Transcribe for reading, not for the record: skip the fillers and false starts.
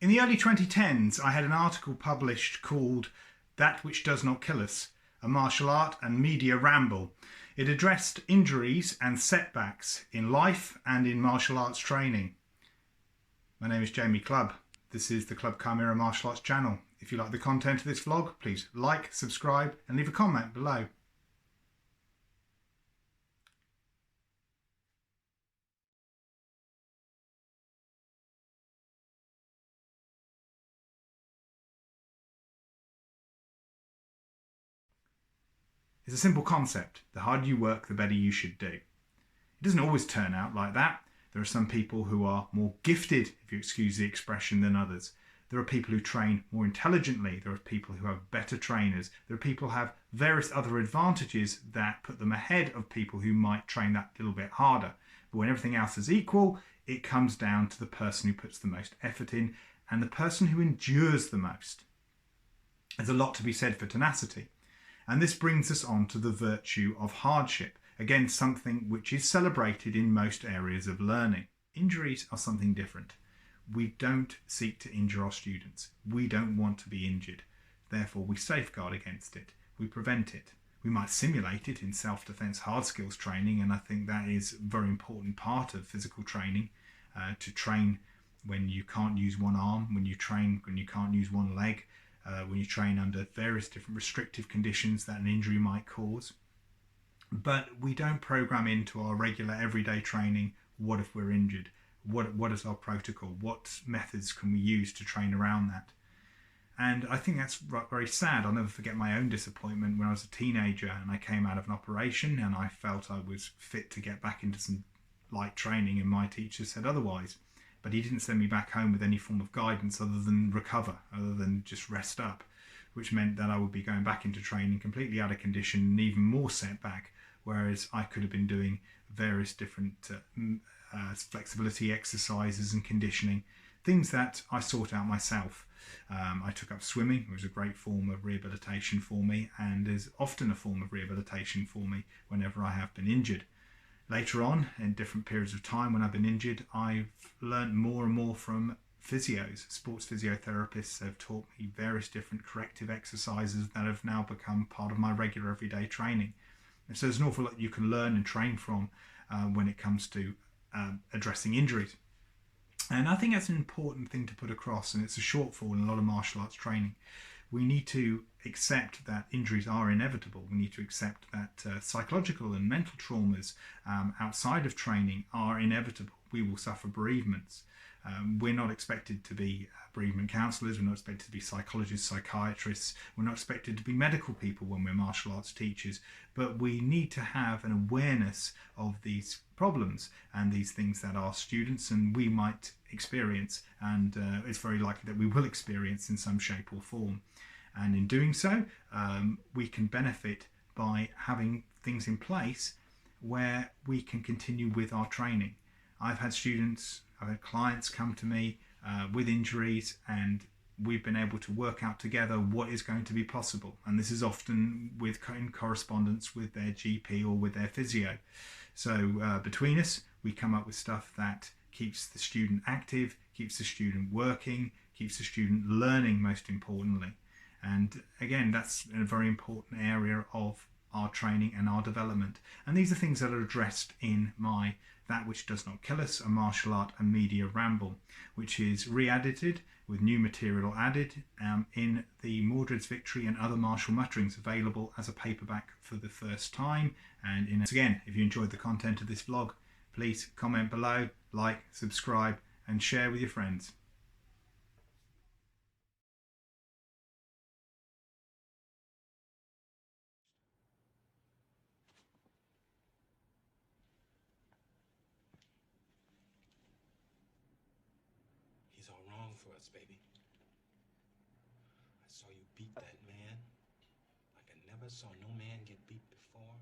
In the early 2010s, I had an article published called That Which Does Not Kill Us, a martial art and media ramble. It addressed injuries and setbacks in life and in martial arts training. My name is Jamie Clubb. This is the Club Chimera Martial Arts channel. If you like the content of this vlog, please like, subscribe and leave a comment below. It's a simple concept. The harder you work, the better you should do. It doesn't always turn out like that. There are some people who are more gifted, if you excuse the expression, than others. There are people who train more intelligently. There are people who have better trainers. There are people who have various other advantages that put them ahead of people who might train that little bit harder. But when everything else is equal, it comes down to the person who puts the most effort in and the person who endures the most. There's a lot to be said for tenacity. And this brings us on to the virtue of hardship. Again, something which is celebrated in most areas of learning. Injuries are something different. We don't seek to injure our students. We don't want to be injured. Therefore, we safeguard against it. We prevent it. We might simulate it in self-defense hard skills training, and I think that is a very important part of physical training, to train when you can't use one arm, when you train when you can't use one leg, when you train under various different restrictive conditions that an injury might cause. But we don't program into our regular everyday training, what if we're injured? What is our protocol? What methods can we use to train around that? And I think that's very sad. I'll never forget my own disappointment when I was a teenager and I came out of an operation and I felt I was fit to get back into some light training, and my teacher said otherwise. But he didn't send me back home with any form of guidance other than recover, other than just rest up, which meant that I would be going back into training completely out of condition and even more setback, whereas I could have been doing various different flexibility exercises and conditioning, things that I sought out myself. I took up swimming. It was a great form of rehabilitation for me and is often a form of rehabilitation for me whenever I have been injured. Later on, in different periods of time when I've been injured, I've learned more and more from physios. Sports physiotherapists have taught me various different corrective exercises that have now become part of my regular everyday training. And so there's an awful lot you can learn and train from when it comes to addressing injuries. And I think that's an important thing to put across, and it's a shortfall in a lot of martial arts training. We need to accept that injuries are inevitable. We need to accept that psychological and mental traumas outside of training are inevitable. We will suffer bereavements. We're not expected to be bereavement counsellors. We're not expected to be psychologists, psychiatrists. We're not expected to be medical people when we're martial arts teachers. But we need to have an awareness of these problems and these things that our students and we might experience, and it's very likely that we will experience in some shape or form. And in doing so, we can benefit by having things in place where we can continue with our training. I've had clients come to me with injuries, and we've been able to work out together what is going to be possible. And this is often in correspondence with their GP or with their physio. So between us, we come up with stuff that keeps the student active, keeps the student working, keeps the student learning, most importantly. And again, that's a very important area of our training and our development. And these are things that are addressed in my That Which Does Not Kill Us, a martial art and media ramble, which is re-edited with new material added in the Mordred's Victory and Other Martial Mutterings, available as a paperback for the first time. And again, if you enjoyed the content of this vlog, please comment below, like, subscribe and share with your friends. He's all wrong for us, baby. I saw you beat that man like I never saw no man get beat before.